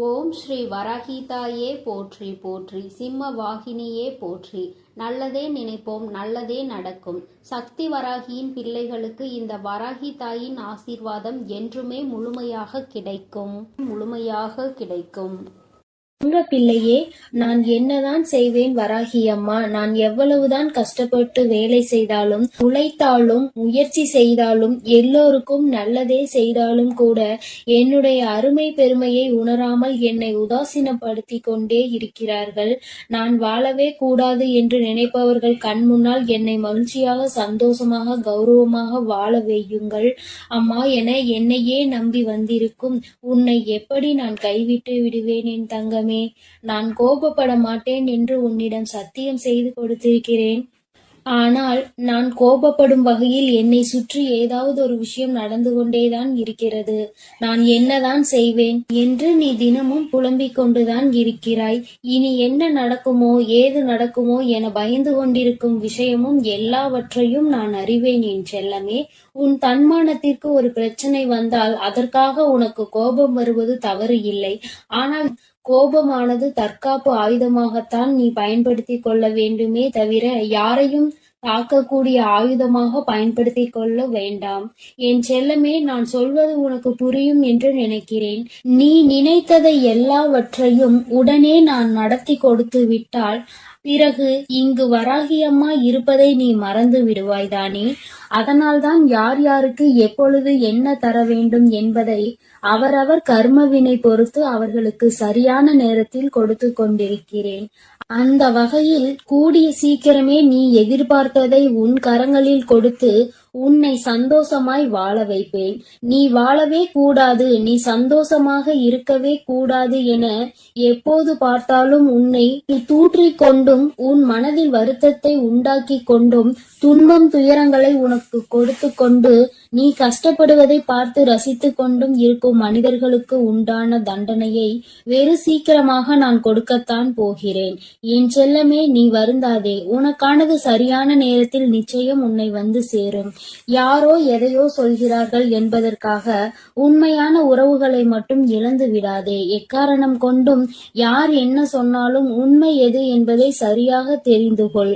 ஓம் ஸ்ரீ வராகிதாயே போற்றி போற்றி, சிம்ம வாகினியே போற்றி. நல்லதே நினைப்போம், நல்லதே நடக்கும். சக்தி வராகியின் பிள்ளைகளுக்கு இந்த வராகி தாயின் ஆசீர்வாதம் என்றுமே முழுமையாக கிடைக்கும். உங்க பிள்ளையே, நான் என்னதான் செய்வேன் வராகி அம்மா. நான் எவ்வளவுதான் கஷ்டப்பட்டு வேலை செய்தாலும், உழைத்தாலும், முயற்சி செய்தாலும், எல்லோருக்கும் நல்லதே செய்தாலும் கூட என்னுடைய அருமை பெருமையை உணராமல் என்னை உதாசீனப்படுத்தி கொண்டே இருக்கிறார்கள். நான் வாழவே கூடாது என்று நினைப்பவர்கள் கண் முன்னால் என்னை மகிழ்ச்சியாக, சந்தோஷமாக, கௌரவமாக வாழ வையுங்கள் அம்மா என என்னையே நம்பி வந்திருக்கும் உன்னை எப்படி நான் கைவிட்டு விடுவேன் என் தங்கமே? நான் கோபப்பட மாட்டேன் என்று உன்னிடம் சத்தியம் செய்து கொடுத்திருக்கிறேன். ஆனால் நான் கோபப்படும் வகையில் என்னை சுற்றி ஏதாவது ஒரு விஷயம் நடந்து கொண்டேதான் இருக்கிறது. நான் என்னதான் செய்வேன் என்று நீ தினமும் புலம்பிக் கொண்டுதான் இருக்கிறாய். இனி என்ன நடக்குமோ ஏது நடக்குமோ என பயந்து கொண்டிருக்கும் விஷயமும் எல்லாவற்றையும் நான் அறிவேன் என் செல்லமே. உன் தன்மானத்திற்கு ஒரு பிரச்சனை வந்தால் அதற்காக உனக்கு கோபம் வருவது தவறு இல்லை. ஆனால் கோபமானது தற்காப்பு ஆயுதமாகத்தான் நீ பயன்படுத்தி கொள்ள வேண்டுமே தவிர யாரையும் தாக்கக்கூடிய ஆயுதமாக பயன்படுத்தி கொள்ள வேண்டாம். என் செல்லமே, நான் சொல்வது உனக்கு புரியும் என்று நினைக்கிறேன். நீ நினைத்ததை எல்லாவற்றையும் உடனே நான் நடத்தி கொடுத்து விட்டால் பிறகு இங்கு வராகி அம்மா இருப்பதை நீ மறந்து விடுவாய்தானே. அதனால்தான் யார் யாருக்கு எப்பொழுது என்ன தர வேண்டும் என்பதை அவரவர் கர்மவினை பொறுத்து அவர்களுக்கு சரியான நேரத்தில் கொடுத்து கொண்டிருக்கிறேன். அந்த வகையில் கூடிய சீக்கிரமே நீ எதிர்பார்த்ததை உன் கரங்களில் கொடுத்து உன்னை சந்தோஷமாய் வாழ வைப்பேன். நீ வாழவே கூடாது, நீ சந்தோஷமாக இருக்கவே கூடாது என எப்போது பார்த்தாலும் உன்னை தூற்றிக் கொண்டும் உன் மனதில் வருத்தத்தை உண்டாக்கி கொண்டும் துன்பம் துயரங்களை உனக்கு கொடுத்து கொண்டு நீ கஷ்டப்படுவதை பார்த்து ரசித்து கொண்டும் இருக்கும் மனிதர்களுக்கு உண்டான தண்டனையை வெறு சீக்கிரமாக நான் கொடுக்கத்தான் போகிறேன். என் செல்லமே, நீ வருந்தாதே. உனக்கானது சரியான நேரத்தில் நிச்சயம் உன்னை வந்து சேரும். யாரோ எதையோ சொல்கிறார்கள் என்பதற்காக உண்மையான உறவுகளை மட்டும் இழந்து விடாதே. எக்காரணம் கொண்டும் யார் என்ன சொன்னாலும் உண்மை எது என்பதை சரியாக தெரிந்து கொள்.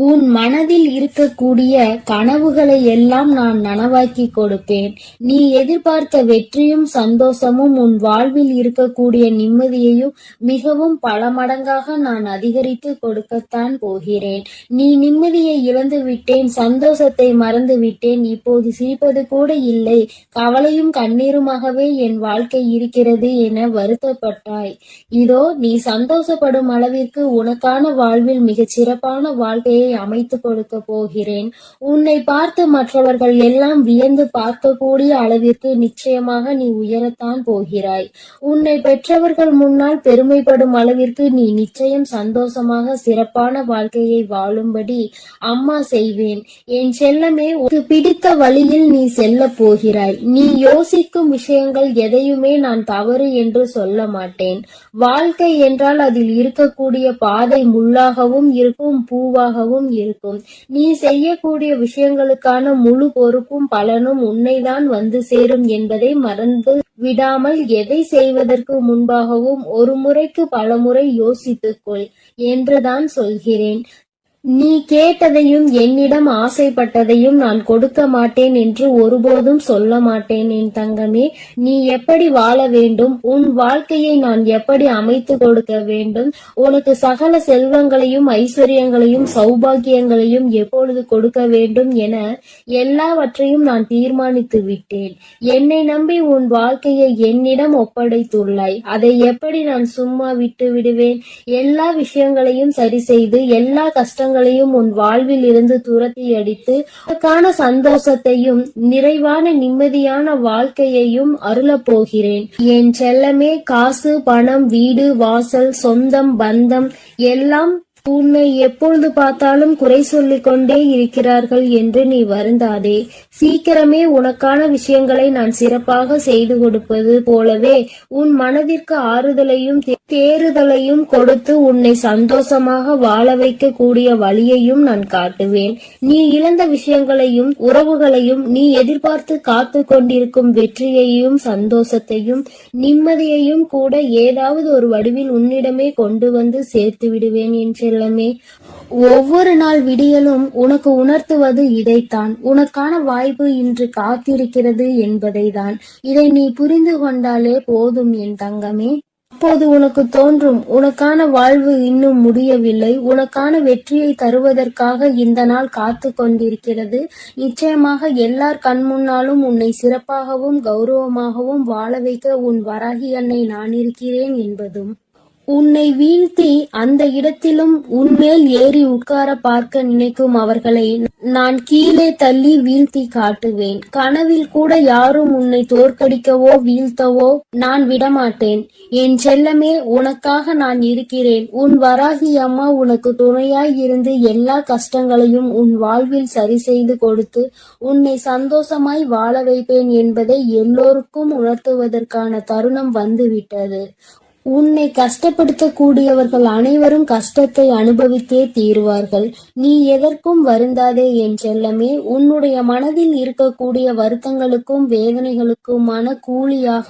உன் மனதில் இருக்கக்கூடிய கனவுகளை எல்லாம் நான் நனவாக்கி கொடுப்பேன். நீ எதிர்பார்த்த வெற்றியும் சந்தோஷமும் உன் வாழ்வில் இருக்கக்கூடிய நிம்மதியையும் மிகவும் பல மடங்காக நான் அதிகரித்து கொடுக்கத்தான் போகிறேன். நீ நிம்மதியை இழந்து விட்டேன், சந்தோஷத்தை மறந்து விட்டேன், இப்போது சிரிப்பது கூட இல்லை, கவலையும் கண்ணீருமாகவே என் வாழ்க்கை இருக்கிறது என வருத்தப்பட்டாய். இதோ நீ சந்தோஷப்படும் அளவிற்கு உனக்கான வாழ்வில் மிகச் சிறப்பான வாழ்க்கையை அமைத்து கொடுக்க போகிறேன். உன்னை பார்த்து மற்றவர்கள் எல்லாம் வியந்து பார்க்கக்கூடிய அளவிற்கு நிச்சயமாக நீ உயரத்தான் போகிறாய். உன்னை பெற்றவர்கள் முன்னால் பெருமைப்படும் அளவிற்கு நீ நிச்சயம் சந்தோஷமாக சிறப்பான வாழ்க்கையை வாழும்படி அம்மா செய்வேன். என் செல்லமே, உனக்கு பிடித்த வழியில் நீ செல்ல போகிறாய். நீ யோசிக்கும் விஷயங்கள் எதையுமே நான் தவறு என்று சொல்ல மாட்டேன். வாழ்க்கை என்றால் அதில் இருக்கக்கூடிய பாதை முள்ளாகவும் இருக்கும், பூவாகவும் இருக்கும். நீ செய்யக்கூடிய விஷயங்களுக்கான முழு பொறுப்பும் பலனும் உன்னைதான் வந்து சேரும் என்பதை மறந்து விடாமல் எதை செய்வதற்கு முன்பாகவும் ஒரு முறைக்கு பல முறை யோசித்துக்கொள் என்றுதான் சொல்கிறேன். நீ கேட்டதையும் என்னிடம் ஆசைப்பட்டதையும் நான் கொடுக்க மாட்டேன் என்று ஒருபோதும் சொல்ல மாட்டேன் என் தங்கமே. நீ எப்படி வாழ வேண்டும், உன் வாழ்க்கையை நான் எப்படி அமைத்து கொடுக்க வேண்டும், உனக்கு சகல செல்வங்களையும் ஐஸ்வர்யங்களையும் சௌபாகியங்களையும் எப்பொழுது கொடுக்க வேண்டும் என எல்லாவற்றையும் நான் தீர்மானித்து விட்டேன். என்னை நம்பி உன் வாழ்க்கையை என்னிடம் ஒப்படைத்துள்ளாய். அதை எப்படி நான் சும்மா விட்டு விடுவேன்? எல்லா விஷயங்களையும் சரி செய்து எல்லா கஷ்டங்களையும் உன் வாழ்வில் இருந்து துரத்தி அடித்து உனக்கான சந்தோஷத்தையும் நிறைவான நிம்மதியான வாழ்க்கையையும் அருளப் போகிறேன். என் செல்லமே, காசு, பணம், வீடு, வாசல், சொந்தம், பந்தம் எல்லாம் உன்னை எப்பொழுது பார்த்தாலும் குறை சொல்லிக் கொண்டே இருக்கிறார்கள் என்று நீ வருந்தாதே. சீக்கிரமே உனக்கான விஷயங்களை நான் சிறப்பாக செய்து கொடுப்பது போலவே உன் மனதிற்கு ஆறுதலையும் தேறுதலையும் கொடுத்து உன்னை சந்தோஷமாக வாழ வைக்க கூடிய வழியையும் நான் காட்டுவேன். நீ இழந்த விஷயங்களையும் உறவுகளையும், நீ எதிர்பார்த்து காத்து கொண்டிருக்கும் வெற்றியையும் சந்தோஷத்தையும் நிம்மதியையும் கூட ஏதாவது ஒரு வடிவில் உன்னிடமே கொண்டு வந்து சேர்த்து விடுவேன் என் செல்லமே. ஒவ்வொரு நாள் விடியலும் உனக்கு உணர்த்துவது இதைத்தான். உனக்கான வாய்ப்பு இன்று காத்திருக்கிறது என்பதை தான். இதை நீ புரிந்து கொண்டாலே போதும் என் தங்கமே. அப்போது உனக்கு தோன்றும், உனக்கான வாழ்வு இன்னும் முடியவில்லை, உனக்கான வெற்றியை தருவதற்காக இந்த நாள் காத்து கொண்டிருக்கிறது. நிச்சயமாக எல்லார் கண் முன்னாலும் உன்னை சிறப்பாகவும் கௌரவமாகவும் வாழ வைக்க உன் வராகி அன்னை நான் இருக்கிறேன் என்பதும். உன்னை வீழ்த்தி அந்த இடத்திலும் உன்மேல் ஏறி உட்கார பார்க்க நினைக்கும் அவர்களை நான் கீழே தள்ளி வீழ்த்தி காட்டுவேன். கனவில் கூட யாரும் உன்னை தோற்கடிக்கவோ வீழ்த்தவோ நான் விடமாட்டேன். என் செல்லமே, உனக்காக நான் இருக்கிறேன். உன் வராகி அம்மா உனக்கு துணையாய் இருந்து எல்லா கஷ்டங்களையும் உன் வாழ்வில் சரி செய்து கொடுத்து உன்னை சந்தோஷமாய் வாழ வைப்பேன் என்பதை எல்லோருக்கும் உணர்த்துவதற்கான தருணம் வந்துவிட்டது. உன்னை கஷ்டப்படுத்தக்கூடியவர்கள் அனைவரும் கஷ்டத்தை அனுபவித்தே தீருவார்கள். நீ எதற்கும் வருந்தாதே என் செல்லமே. உன்னுடைய மனதில் இருக்கக்கூடிய வருத்தங்களுக்கும் வேதனைகளுக்குமான கூலியாக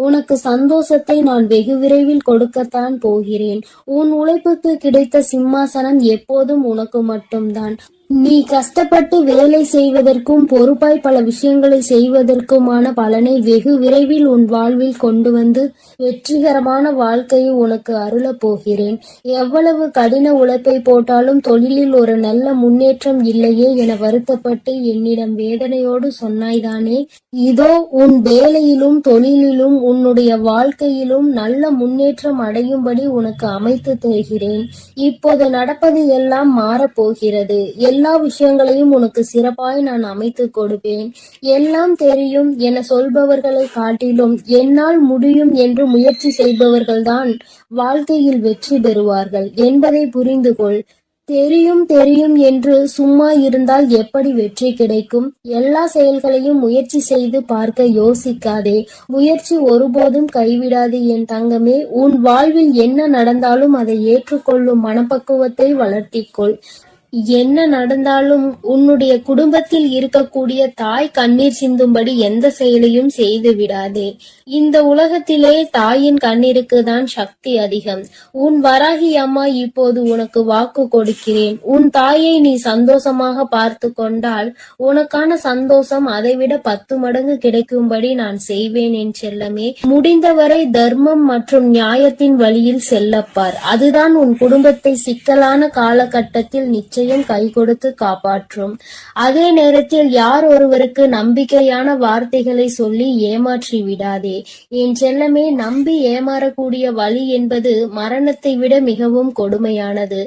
உனக்கு சந்தோஷத்தை நான் வெகு விரைவில் கொடுக்கத்தான் போகிறேன். உன் உழைப்புக்கு கிடைத்த சிம்மாசனம் எப்போதும் உனக்கு மட்டும்தான். நீ கஷ்டப்பட்டு வேலை செய்வதற்கும் பொறுப்பாய் பல விஷயங்களை செய்வதற்குமான பலனை வெகு விரைவில் உன் வாழ்வில் கொண்டு வந்து வெற்றிகரமான வாழ்க்கையை உனக்கு அருளப் போகிறேன். எவ்வளவு கடின உழைப்பை போட்டாலும் தொழிலில் ஒரு நல்ல முன்னேற்றம் இல்லையே என வருத்தப்பட்டு என்னிடம் வேதனையோடு சொன்னாய்தானே. இதோ உன் வேலையிலும் தொழிலிலும் உன்னுடைய வாழ்க்கையிலும் நல்ல முன்னேற்றம் அடையும்படி உனக்கு அமைத்து தருகிறேன். இப்போது நடப்பது எல்லாம் மாறப்போகிறது. எல்லா விஷயங்களையும் உனக்கு சிறப்பாய் நான் அமைத்து கொடுப்பேன். எல்லாம் தெரியும் என சொல்பவர்களை காட்டிலும் என்னால் முடியும் என்று முயற்சி செய்பவர்கள்தான் வாழ்க்கையில் வெற்றி பெறுவார்கள் என்பதை புரிந்து கொள். தெரியும் தெரியும் என்று சும்மா இருந்தால் எப்படி வெற்றி கிடைக்கும்? எல்லா செயல்களையும் முயற்சி செய்து பார்க்க யோசிக்காதே. முயற்சி ஒருபோதும் கைவிடாது என் தங்கமே. உன் வாழ்வில் என்ன நடந்தாலும் அதை ஏற்றுக்கொள்ளும் மனப்பக்குவத்தை வளர்த்திக்கொள். என்ன நடந்தாலும் உன்னுடைய குடும்பத்தில் இருக்கக்கூடிய தாய் கண்ணீர் சிந்தும்படி எந்த செயலையும் செய்து விடாதே. இந்த உலகத்திலே தாயின் கண்ணீருக்கு தான் சக்தி அதிகம். உன் வராகி அம்மா இப்போது உனக்கு வாக்கு கொடுக்கிறேன். உன் தாயை நீ சந்தோஷமாக பார்த்து கொண்டால் உனக்கான சந்தோஷம் அதைவிட 10 மடங்கு கிடைக்கும்படி நான் செய்வேன் என் செல்லமே. முடிந்தவரை தர்மம் மற்றும் நியாயத்தின் வழியில் செல்லப்பார். அதுதான் உன் குடும்பத்தை சிக்கலான காலகட்டத்தில் நிச்சயம் கை கொடுத்து காப்பாற்றும். அதே நேரத்தில் யார் ஒருவருக்கு நம்பிக்கையான வார்த்தைகளை சொல்லி ஏமாற்றி விடாதே என் செல்லமே. நம்பி ஏமாறக்கூடிய வழி என்பது மரணத்தை விட மிகவும் கொடுமையானது.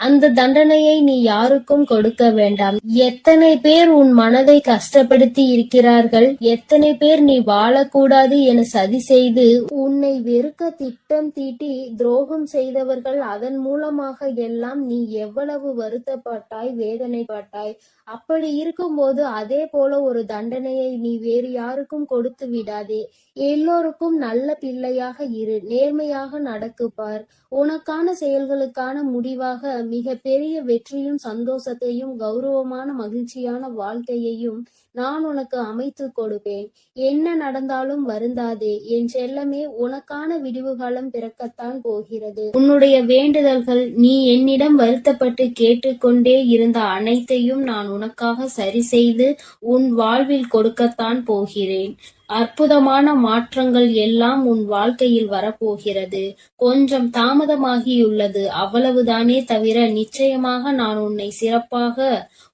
அந்த தண்டனையை நீ யாருக்கும் கொடுக்க வேண்டாம். எத்தனை பேர் உன் மனதை கஷ்டப்படுத்தி இருக்கிறார்கள், எத்தனை பேர் நீ வாழக்கூடாது என சதி செய்து உன்னை வெறுக்க திட்டம் தீட்டி துரோகம் செய்தவர்கள். அதன் மூலமாக எல்லாம் நீ எவ்வளவு வருத்தப்பட்டாய், வேதனைப்பட்டாய். அப்படி இருக்கும்போது அதே போல ஒரு தண்டனையை நீ வேறு யாருக்கும் கொடுத்து விடாதே. எல்லோருக்கும் நல்ல பிள்ளையாக இரு, நேர்மையாக நடக்குப்பார். உனக்கான செயல்களுக்கான முடிவாக மிக பெரிய வெற்றியும் சந்தோஷத்தையும் கௌரவமான மகிழ்ச்சியான வாழ்க்கையையும் நான் உனக்கு அமைத்து கொடுப்பேன். என்ன நடந்தாலும் வருந்தாதே என் செல்லமே. உனக்கான விடிவு காலம் பிறக்கத்தான் போகிறது. உன்னுடைய வேண்டுதல்கள், நீ என்னிடம் வருத்தப்பட்டு கேட்டுக்கொண்டே இருந்த அனைத்தையும் நான் உனக்காக சரி செய்து உன் வாழ்வில் கொடுக்கத்தான் போகிறேன். அற்புதமான மாற்றங்கள் எல்லாம் உன் வாழ்க்கையில் வரப்போகிறது. கொஞ்சம் தாமதமாகியுள்ளது, அவ்வளவுதானே தவிர நிச்சயமாக நான் உன்னை சிறப்பாக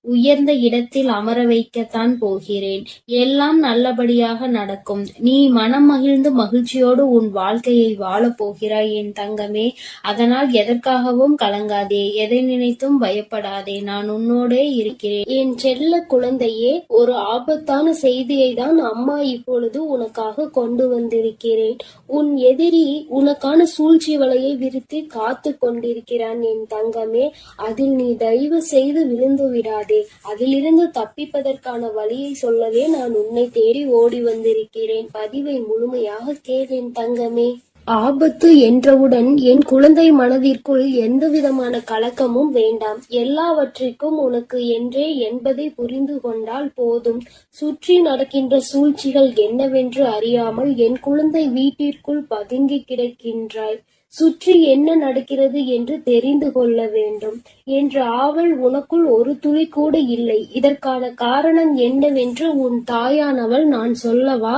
உயர்ந்த இடத்தில் அமர வைக்கத்தான் போகிறேன். எல்லாம் நல்லபடியாக நடக்கும். நீ மனம் மகிழ்ந்து மகிழ்ச்சியோடு உன் வாழ்க்கையை வாழப் போகிறாய் என் தங்கமே. அதனால் எதற்காகவும் கலங்காதே, எதை நினைத்தும் பயப்படாதே. நான் உன்னோடே இருக்கிறேன். என் செல்ல குழந்தையே, ஒரு ஆபத்தான செய்தியை தான் அம்மா இப்பொழுது இப்பொழுது உனக்காக கொண்டு வந்திருக்கிறேன். உன் எதிரி உனக்கான சூழ்ச்சி வலையை விரித்து காத்து கொண்டிருக்கிறான் என் தங்கமே. அதில் நீ தயவு செய்து விழுந்து விடாதே. அதிலிருந்து தப்பிப்பதற்கான வழியை சொல்லவே நான் உன்னை தேடி ஓடி வந்திருக்கிறேன். பதிவை முழுமையாக கேள் என் தங்கமே. ஆபத்து என்றவுடன் என் குழந்தை மனதிற்குள் எந்த விதமான கலக்கமும் வேண்டாம். எல்லாவற்றிற்கும் உனக்கு என்றே என்பதை புரிந்து கொண்டால் போதும். சுற்றி நடக்கின்ற சூழ்ச்சிகள் என்னவென்று அறியாமல் என் குழந்தை வீட்டிற்குள் பதுங்கி கிடக்கின்றாய். சுற்றி என்ன நடக்கிறது என்று தெரிந்து கொள்ள வேண்டும் என்ற ஆவல் உனக்குள் ஒரு துளி கூட இல்லை. இதற்கான காரணம் என்னவென்று உன் தாயானவள் நான் சொல்லவா?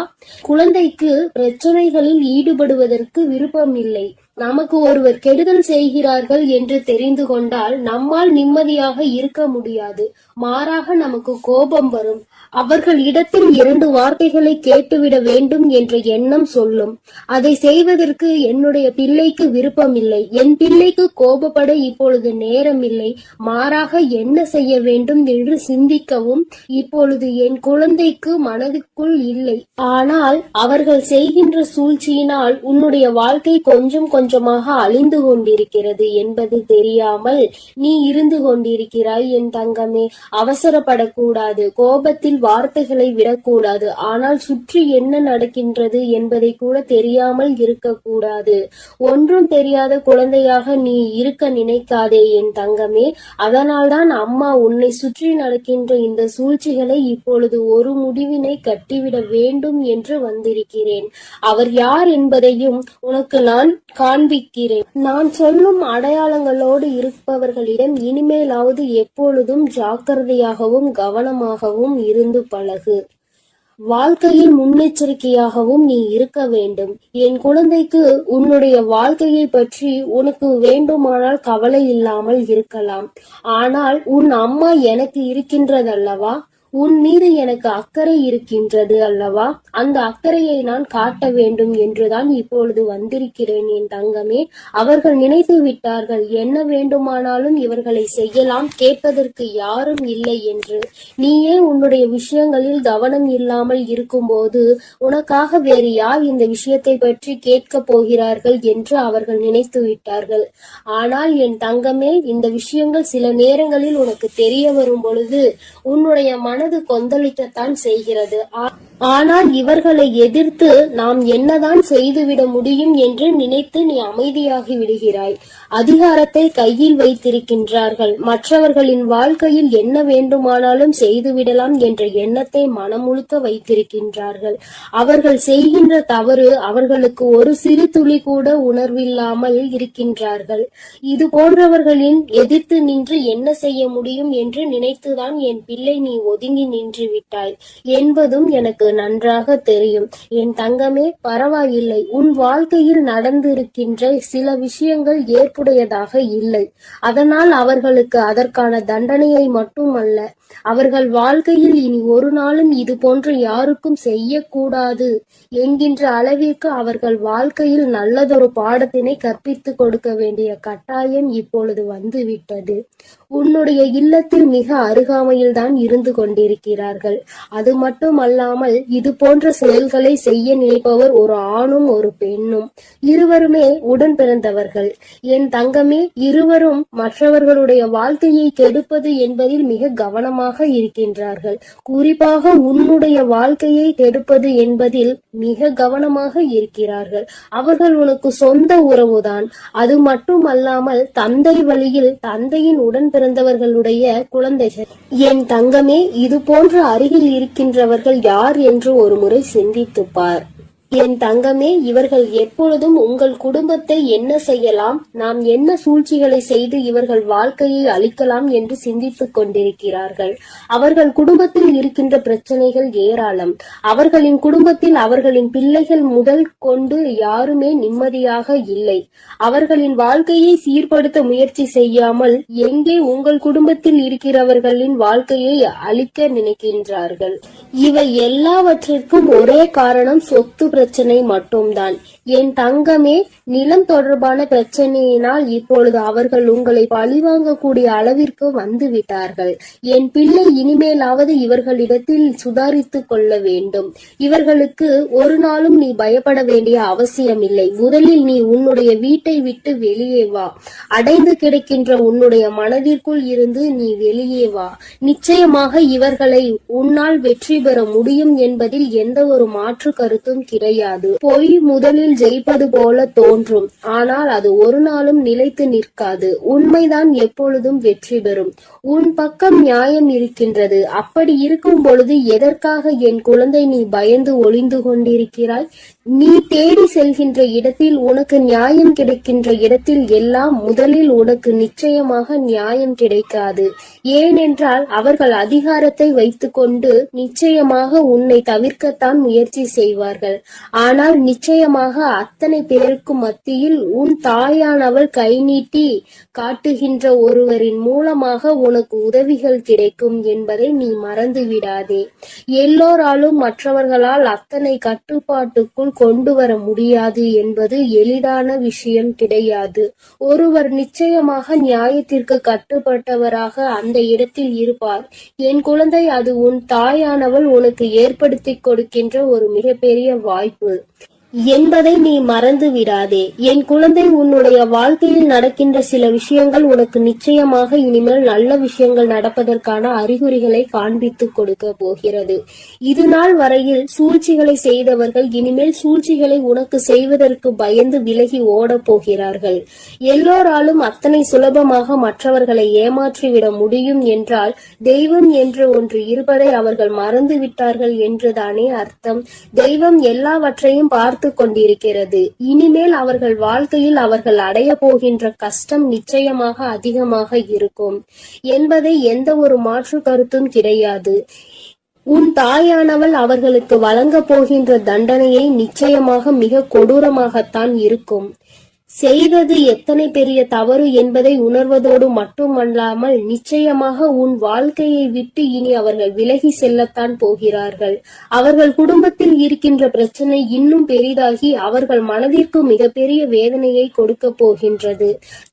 குழந்தைக்கு பிரச்சனைகளில் ஈடுபடுவதற்கு விருப்பம் இல்லை. நமக்கு ஒருவர் கெடுதல் செய்கிறார்கள் என்று தெரிந்து கொண்டால் நம்மால் நிம்மதியாக இருக்க முடியாது. மாறாக நமக்கு கோபம் வரும். அவர்கள் இடத்தில் 2 வார்த்தைகளை கேட்டுவிட வேண்டும் என்ற எண்ணம் சொல்லும். அதை செய்வதற்கு என்னுடைய பிள்ளைக்கு விருப்பம் இல்லை. என் பிள்ளைக்கு கோபப்பட இப்பொழுது நேரம் இல்லை. மாறாக என்ன செய்ய வேண்டும் என்று சிந்திக்கவும் இப்பொழுது என் குழந்தைக்கு மனதுக்குள் இல்லை. ஆனால் அவர்கள் செய்கின்ற சூழ்ச்சியினால் உன்னுடைய வாழ்க்கை கொஞ்சம் கொஞ்சமாக அழிந்து கொண்டிருக்கிறது என்பது தெரியாமல் நீ இருந்து கொண்டிருக்கிறாய் என் தங்கமே. அவசரப்படக்கூடாது. கோபத்தில் வார்த்தைகளை விடக்கூடாது. ஆனால் சுற்றி என்ன நடக்கின்றது என்பதை கூட தெரியாமல் இருக்கக்கூடாது. ஒன்றும் தெரியாத குழந்தையாக நீ இருக்க நினைக்காதே என் தங்கமே. அதனால்தான் அம்மா உன்னை சுற்றி நடக்கின்ற இந்த சூழ்ச்சிகளை இப்பொழுது ஒரு முடிவினை கட்டிவிட வேண்டும் என்று வந்திருக்கிறேன். அவர் யார் என்பதையும் உனக்கு நான் காண்பிக்கிறேன். நான் சொல்லும் அடையாளங்களோடு இருப்பவர்களிடம் இனிமேலாவது எப்பொழுதும் ஜாக்கிரதையாகவும் கவனமாகவும் இருந்து பழகு. வாழ்க்கையில் முன்னெச்சரிக்கையாகவும் நீ இருக்க வேண்டும். என் குழந்தைக்கு உன்னுடைய வாழ்க்கையை பற்றி உனக்கு வேண்டுமானால் கவலை இல்லாமல் இருக்கலாம். ஆனால் உன் அம்மா எனக்கு இருக்கின்றதல்லவா? உன் மீது எனக்கு அக்கறை இருக்கின்றது அல்லவா? அந்த அக்கறையை நான் காட்ட வேண்டும் என்றுதான் இப்பொழுது வந்திருக்கிறேன் என் தங்கமே. அவர்கள் நினைத்து விட்டார்கள் என்ன வேண்டுமானாலும் இவர்களை செய்யலாம், கேட்பதற்கு யாரும் இல்லை என்று. நீயே உன்னுடைய விஷயங்களில் கவனம் இல்லாமல் இருக்கும்போது உனக்காக வேறு யார் இந்த விஷயத்தை பற்றி கேட்க போகிறார்கள் என்று அவர்கள் நினைத்து விட்டார்கள். ஆனால் என் தங்கமே, இந்த விஷயங்கள் சில நேரங்களில் உனக்கு தெரிய வரும் பொழுது உன்னுடைய மனது கொந்தளிக்கத்தான் செய்கிறது. ஆனால் இவர்களை எதிர்த்து நாம் என்னதான் செய்துவிட முடியும் என்று நினைத்து நீ அமைதியாகி விடுகிறாய். அதிகாரத்தை கையில் வைத்திருக்கின்றார்கள். மற்றவர்களின் வாழ்க்கையில் என்ன வேண்டுமானாலும் செய்துவிடலாம் என்ற எண்ணத்தை மனமுழுக்க வைத்திருக்கின்றார்கள். அவர்கள் செய்கின்ற தவறு அவர்களுக்கு ஒரு சிறு துளி கூட உணர்வில்லாமல் இருக்கின்றார்கள். இது போன்றவர்களின் எதிர்த்து நின்று என்ன செய்ய முடியும் என்று நினைத்துதான் என் பிள்ளை நீ ஒதுங்கி நின்று விட்டாய் என்பதும் எனக்கு நன்றாக தெரியும். என் தங்கமே, பரவாயில்லை. உன் வாழ்க்கையில் நடந்திருக்கின்ற சில விஷயங்கள் ஏற்புடையதாக இல்லை. அதனால் அவர்களுக்கு அதற்கான தண்டனையை மட்டுமல்ல, அவர்கள் வாழ்க்கையில் இனி ஒரு நாளும் இது போன்று யாருக்கும் செய்யக்கூடாது என்கின்ற அளவிற்கு அவர்கள் வாழ்க்கையில் நல்லதொரு பாடத்தினை கற்பித்து கொடுக்க வேண்டிய கட்டாயம் இப்பொழுது வந்துவிட்டது. உன்னுடைய இல்லத்தில் மிக அருகாமையில் தான் இருந்து கொண்டிருக்கிறார்கள். அது மட்டுமல்லாமல் இது போன்ற செயல்களை செய்ய நினைப்பவர் ஒரு ஆணும் ஒரு பெண்ணும். இருவருமே உடன் பிறந்தவர்கள். என் தங்கமே, இருவரும் மற்றவர்களுடைய வாழ்க்கையை கெடுப்பது என்பதில் மிக கவனமாக இருக்கின்றார்கள். குறிப்பாக உன்னுடைய வாழ்க்கையை கெடுப்பது என்பதில் மிக கவனமாக இருக்கிறார்கள். அவர்கள் உனக்கு சொந்த உறவுதான். அது மட்டுமல்லாமல் தந்தை வழியில் தந்தையின் உடன் பிறந்தவர்களுடைய குழந்தைகள். என் தங்கமே, இது போன்ற அருகில் இருக்கின்றவர்கள் யார் என்று ஒரு முறை சிந்தித்துப் பார். என் தங்கமே, இவர்கள் எப்பொழுதும் உங்கள் குடும்பத்தை என்ன செய்யலாம், நாம் என்ன சூழ்ச்சிகளை செய்து இவர்கள் வாழ்க்கையை அழிக்கலாம் என்று சிந்தித்துக் கொண்டிருக்கிறார்கள். அவர்கள் குடும்பத்தில் இருக்கின்ற பிரச்சனைகள் ஏராளம். அவர்களின் குடும்பத்தில் அவர்களின் பிள்ளைகள் முதல் கொண்டு யாருமே நிம்மதியாக இல்லை. அவர்களின் வாழ்க்கையை சீர்படுத்த முயற்சி செய்யாமல் எங்கே உங்கள் குடும்பத்தில் இருக்கிறவர்களின் வாழ்க்கையை அழிக்க நினைக்கின்றார்கள். இவை எல்லாவற்றிற்கும் ஒரே காரணம், சொத்து பிரச்சனை மட்டும்தான். என் தங்கமே, நிலம் தொடர்பான பிரச்சனையினால் இப்பொழுது அவர்கள் உங்களை பழிவாங்கக்கூடிய அளவிற்கு வந்து விட்டார்கள். என் பிள்ளை, இனிமேலாவது இவர்களிடத்தில் சுதாரித்துக் கொள்ள வேண்டும். இவர்களுக்கு ஒரு நாளும் நீ பயப்பட வேண்டிய அவசியமில்லை. முதலில் நீ உன்னுடைய வீட்டை விட்டு வெளியே வா. அடைந்து கிடக்கின்ற உன்னுடைய மனதிற்குள் இருந்து நீ வெளியே வா. நிச்சயமாக இவர்களை உன்னால் வெற்றி பெற முடியும் என்பதில் எந்த ஒரு மாற்று கருத்தும் கிடையாது. பொய் முதலில் ஜெயிப்பது போல தோன்றும், ஆனால் அது ஒரு நாளும் நிலைத்து நிற்காது. உண்மைதான் எப்பொழுதும் வெற்றி பெறும். உன் பக்கம் நியாயம் இருக்கின்றது. அப்படி இருக்கும் பொழுது எதற்காக என் குழந்தை நீ பயந்து ஒளிந்து கொண்டிருக்கிறாய்? நீ தேடி செல்கின்ற இடத்தில், உனக்கு நியாயம் கிடைக்கின்ற இடத்தில் எல்லாம் முதலில் உனக்கு நிச்சயமாக நியாயம் கிடைக்காது. ஏனென்றால் அவர்கள் அதிகாரத்தை வைத்துக்கொண்டு நிச்சயமாக உன்னை தவிர்க்கத்தான் முயற்சி செய்வார்கள். ஆனால் நிச்சயமாக அத்தனை பேருக்கு மத்தியில் உன் தாயானவள் கை நீட்டி காட்டுகின்ற ஒருவரின் மூலமாக உனக்கு உதவிகள் கிடைக்கும் என்பதை நீ மறந்து விடாதே. எல்லோராலும் மற்றவர்களால் அத்தனை கட்டுப்பாட்டுக்குள் கொண்டு வர முடியாது என்பது எளிதான விஷயம் கிடையாது. ஒருவர் நிச்சயமாக நியாயத்திற்கு கட்டுப்பட்டவராக அந்த இடத்தில் இருப்பார். என் குழந்தை, அது உன் தாயானவள் உனக்கு ஏற்படுத்தி கொடுக்கின்ற ஒரு மிகப்பெரிய வாய்ப்பு என்பதை நீ மறந்து விடாதே. என் குழந்தை, உன்னுடைய வாழ்க்கையில் நடக்கின்ற சில விஷயங்கள் உனக்கு நிச்சயமாக இனிமேல் நல்ல விஷயங்கள் நடப்பதற்கான அறிகுறிகளை காண்பித்து கொடுக்க போகிறது. இது நாள் வரையில் சூழ்ச்சிகளை செய்தவர்கள் இனிமேல் சூழ்ச்சிகளை உனக்கு செய்வதற்கு பயந்து விலகி ஓட போகிறார்கள். எல்லோராலும் அத்தனை சுலபமாக மற்றவர்களை ஏமாற்றிவிட முடியும் என்றால் தெய்வம் என்று ஒன்று இருப்பதை அவர்கள் மறந்து விட்டார்கள் என்றுதானே அர்த்தம். தெய்வம் எல்லாவற்றையும் பார்த்து கொண்டிருக்கிறது. இனிமேல் அவர்கள் வாழ்க்கையில் அவர்கள் அடைய போகின்ற கஷ்டம் நிச்சயமாக அதிகமாக இருக்கும் என்பதை எந்த ஒரு மாற்று கருத்தும் கிடையாது. உன் தாயானவள் அவர்களுக்கு வழங்க போகின்ற தண்டனையை நிச்சயமாக மிக கொடூரமாகத்தான் இருக்கும். செய்தது எத்தனை பெரிய தவறு என்பதை உணர்வதோடு மட்டுமல்லாமல் நிச்சயமாக உன் வாழ்க்கையை விட்டு இனி அவர்கள் விலகி செல்லத்தான் போகிறார்கள். அவர்கள் குடும்பத்தில் இருக்கின்ற பிரச்சனை இன்னும் பெரிதாகி அவர்கள் மனதிற்கு மிகப்பெரிய வேதனையை கொடுக்க போகின்றது.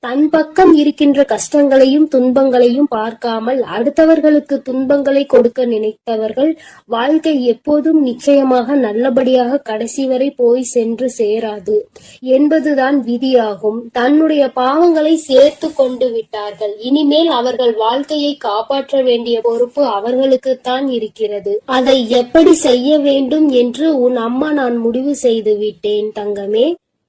தன் பக்கம் இருக்கின்ற கஷ்டங்களையும் துன்பங்களையும் பார்க்காமல் அடுத்தவர்களுக்கு துன்பங்களை கொடுக்க நினைத்தவர்கள் வாழ்க்கை எப்போதும் நிச்சயமாக நல்லபடியாக கடைசி வரை போய் சென்று சேராது என்பதுதான் விதி ஆகும். தன்னுடைய பாவங்களை சேர்த்து கொண்டு விட்டார்கள். இனிமேல் அவர்கள் வாழ்க்கையை காப்பாற்ற வேண்டிய பொறுப்பு அவர்களுக்குத்தான் இருக்கிறது. அதை எப்படி செய்ய வேண்டும் என்று உன் அம்மா நான் முடிவு செய்து விட்டேன் தங்கமே.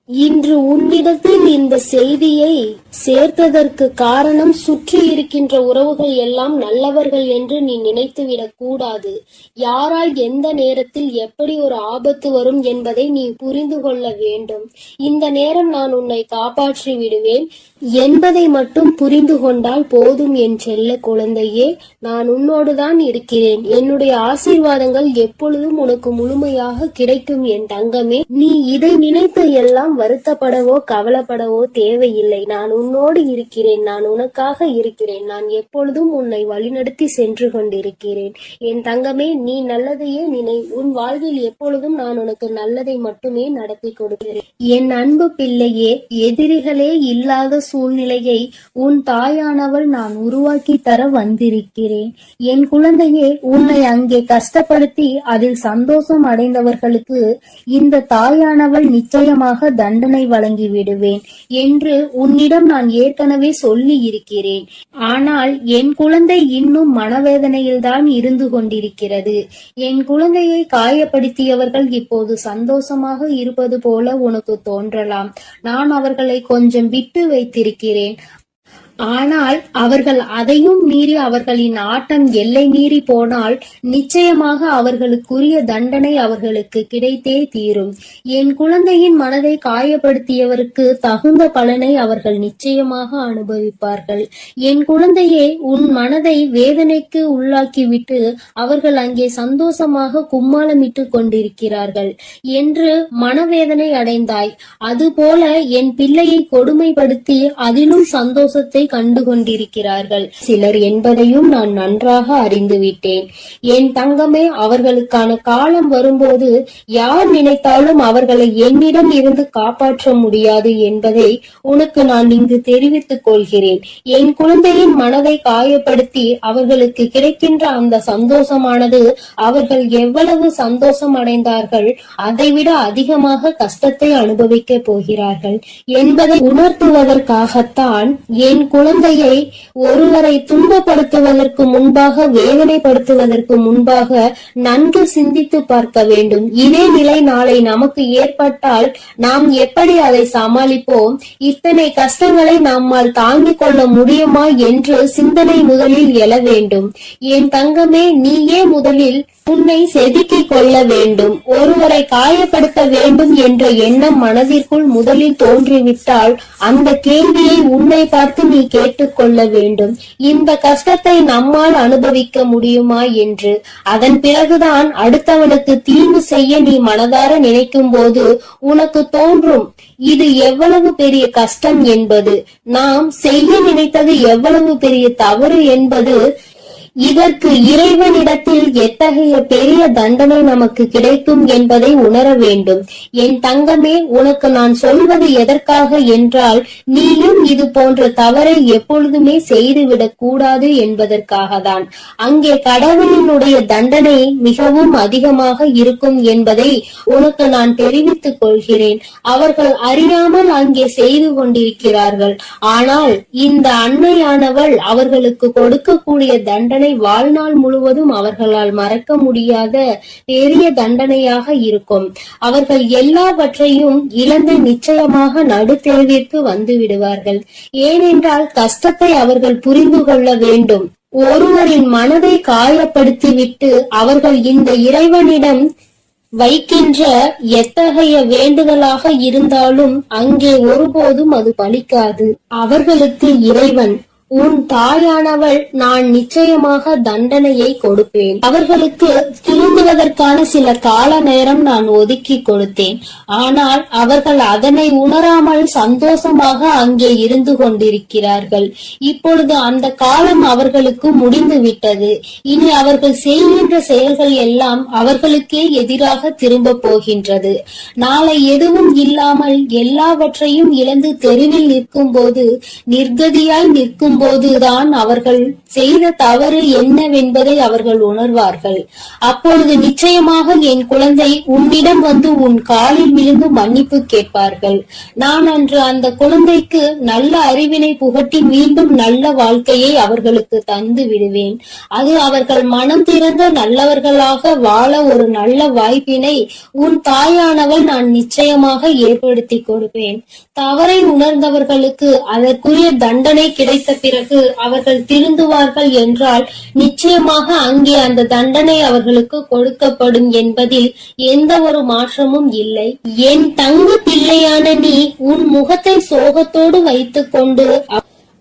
இன்று உன்னிடத்தில் இந்த செய்தியை சேர்த்ததற்கு காரணம், சுற்றி இருக்கின்ற உறவுகள் எல்லாம் நல்லவர்கள் என்று நீ நினைத்துவிடக் கூடாது. யாரால் எந்த நேரத்தில் எப்படி ஒரு ஆபத்து வரும் என்பதை நீ புரிந்து கொள்ள வேண்டும். இந்த நேரம் நான் உன்னை காப்பாற்றி விடுவேன் என்பதை மட்டும் புரிந்து கொண்டால் போதும் என் செல்ல குழந்தையே. நான் உன்னோடுதான் இருக்கிறேன். என்னுடைய ஆசீர்வாதங்கள் எப்பொழுதும் உனக்கு முழுமையாக கிடைக்கும் என் தங்கமே. நீ இதை நினைத்து எல்லாம் வருத்தப்படவோ கவலைப்படவோ தேவையில்லை. நான் உன்னோடு இருக்கிறேன். நான் உனக்காக இருக்கிறேன். நான் எப்பொழுதும் உன்னை வழிநடத்தி சென்று கொண்டிருக்கிறேன். என் தங்கமே, நீ நல்லதையே நினை. உன் வாழ்வில் எப்பொழுதும் நான் உனக்கு நல்லதை மட்டுமே நடத்தி கொடுக்கிறேன். என் அன்பு பிள்ளையே, எதிரிகளே இல்லாத சூழ்நிலையை உன் தாயானவள் நான் உருவாக்கி தர வந்திருக்கிறேன். என் குழந்தையே, உன்னை அங்கே கஷ்டப்படுத்தி அதில் சந்தோஷம் அடைந்தவர்களுக்கு இந்த தாயானவள் நிச்சயமாக தண்டனை வழங்கி விடுவேன் என்று உன்னிடம் நான் ஏற்கனவே சொல்லி இருக்கிறேன். ஆனால் என் குழந்தை இன்னும் மனவேதனையில்தான் இருந்து கொண்டிருக்கிறது. என் குழந்தையை காயப்படுத்தியவர்கள் இப்போது சந்தோஷமாக இருப்பது போல உனக்கு தோன்றலாம். நான் அவர்களை கொஞ்சம் விட்டு வைத்திருக்கிறேன். ஆனால் அவர்கள் அதையும் மீறி அவர்களின் ஆட்டம் எல்லை மீறி போனால் நிச்சயமாக அவர்களுக்குரிய தண்டனை அவர்களுக்கு கிடைத்தே தீரும். என் குழந்தையின் மனதை காயப்படுத்தியவருக்கு தகுந்த பலனை அவர்கள் நிச்சயமாக அனுபவிப்பார்கள். என் குழந்தையே, உன் மனதை வேதனைக்கு உள்ளாக்கிவிட்டு அவர்கள் அங்கே சந்தோஷமாக கும்மாளமிட்டு கொண்டிருக்கிறார்கள் என்று மனவேதனை அடைந்தாய். அதுபோல என் பிள்ளையை கொடுமைப்படுத்தி அதிலும் சந்தோஷத்தை கண்டு கொண்டிருக்கிறார்கள் சிலர் என்பதையும் நான் நன்றாக அறிந்துவிட்டேன். என் தங்கமே, அவர்களுக்கான காலம் வரும்போது யார் நினைத்தாலும் அவர்களை என்னிடம் இருந்து காப்பாற்ற முடியாது என்பதை உனக்கு நான் இங்கு தெரிவித்துக் கொள்கிறேன். என் குழந்தையின் மனதை காயப்படுத்தி அவர்களுக்கு கிடைக்கின்ற அந்த சந்தோஷமானது அவர்கள் எவ்வளவு சந்தோஷம் அடைந்தார்கள் அதைவிட அதிகமாக கஷ்டத்தை அனுபவிக்க போகிறார்கள் என்பதை உணர்த்துவதற்காகத்தான் என் குழந்தையை ஒருவரை துன்பப்படுத்துவதற்கு முன்பாக, வேதனைப்படுத்துவதற்கு முன்பாக நன்கு சிந்தித்து பார்க்க வேண்டும். இதே நிலை நாளை நமக்கு ஏற்பட்டால் நாம் எப்படி அதை சமாளிப்போம்? இத்தனை கஷ்டங்களை நம்மால் தாங்கிக் கொள்ள முடியுமா என்று சிந்தனை முதலில் எழ வேண்டும். என் தங்கமே, நீயே முதலில் உன்னை செதுக்கிக் கொள்ள வேண்டும். ஒருவரை காயப்படுத்த வேண்டும் என்ற எண்ணம் மனதிற்குள் முதலில் தோன்றிவிட்டால் அந்த கேள்வியை உன்னை பார்த்து நீ கேட்டுக்கொள்ள வேண்டும். இந்த கஷ்டத்தை நம்மால் அனுபவிக்க முடியுமா என்று. அதன் பிறகுதான் அடுத்தவனுக்கு தீங்கு செய்ய நீ மனதார நினைக்கும் போது உனக்கு தோன்றும் இது எவ்வளவு பெரிய கஷ்டம் என்பது, நாம் செய்ய நினைத்தது எவ்வளவு பெரிய தவறு என்பது. இதற்கு இறைவனிடத்தில் எத்தகைய பெரிய தண்டனை நமக்கு கிடைக்கும் என்பதை உணர வேண்டும். என் தங்கமே, உனக்கு நான் சொல்வது எதற்காக என்றால், நீயும் இது போன்ற தவறை எப்பொழுதுமே செய்துவிடக் கூடாது என்பதற்காக தான். அங்கே கடவுளினுடைய தண்டனை மிகவும் அதிகமாக இருக்கும் என்பதை உனக்கு நான் தெரிவித்துக் கொள்கிறேன். அவர்கள் அறியாமல் அங்கே செய்து கொண்டிருக்கிறார்கள். ஆனால் இந்த அன்னையானவள் அவர்களுக்கு கொடுக்கக்கூடிய தண்டனை வாழ்நாள் முழுவதும் அவர்களால் மறக்க முடியாத பெரிய தண்டனையாக இருக்கும். அவர்கள் எல்லாவற்றையும் இழந்து நிச்சயமாக நடுத்தெருவிற்கு வந்து விடுவார்கள். ஏனென்றால் கஷ்டத்தை அவர்கள் புரிந்து கொள்ள வேண்டும். ஒருவரின் மனதை காயப்படுத்திவிட்டு அவர்கள் இந்த இறைவனிடம் வைக்கின்ற எத்தகைய வேண்டுதலாக இருந்தாலும் அங்கே ஒருபோதும் அது பலிக்காது. அவர்களுக்கு இறைவன், உன் தாயானவள் நான் நிச்சயமாக தண்டனையை கொடுப்பேன். அவர்களுக்கு திருந்துவதற்கான சில கால நேரம் நான் ஒதுக்கி கொடுத்தேன். ஆனால் அவர்கள் அதனை உணராமல் சந்தோஷமாக அங்கே இருந்து கொண்டிருக்கிறார்கள். இப்பொழுது அந்த காலம் அவர்களுக்கு முடிந்து விட்டது. இனி அவர்கள் செய்கின்ற செயல்கள் எல்லாம் அவர்களுக்கே எதிராக திரும்ப போகின்றது. நாளை எதுவும் இல்லாமல் எல்லாவற்றையும் இழந்து தெருவில் நிற்கும் போது, நிர்கதியாய் நிற்கும் போதுதான் அவர்கள் செய்த தவறு என்னவென்பதை அவர்கள் உணர்வார்கள். அப்பொழுது நிச்சயமாக என் குழந்தை உன்னிடம் வந்து உன் காலில் விழுந்து மன்னிப்பு கேட்பார்கள். நான் அன்று அந்த குழந்தைக்கு நல்ல அறிவினை புகட்டி மீண்டும் நல்ல வாழ்க்கையை அவர்களுக்கு தந்து விடுவேன். அது அவர்கள் மனம் திறந்த நல்லவர்களாக வாழ ஒரு நல்ல வாய்ப்பினை உன் தாயானவள் நான் நிச்சயமாக ஏற்படுத்தி கொடுப்பேன். தவறை உணர்ந்தவர்களுக்கு அதற்குரிய தண்டனை கிடைத்த பிறகு அவர்கள் திருந்துவார்கள் என்றால் நிச்சயமாக அங்கே அந்த தண்டனை அவர்களுக்கு கொடுக்கப்படும் என்பதில் எந்த ஒரு மாற்றமும் இல்லை. என் தங்க பிள்ளையான நீ உன் முகத்தை சோகத்தோடு வைத்துக் கொண்டு,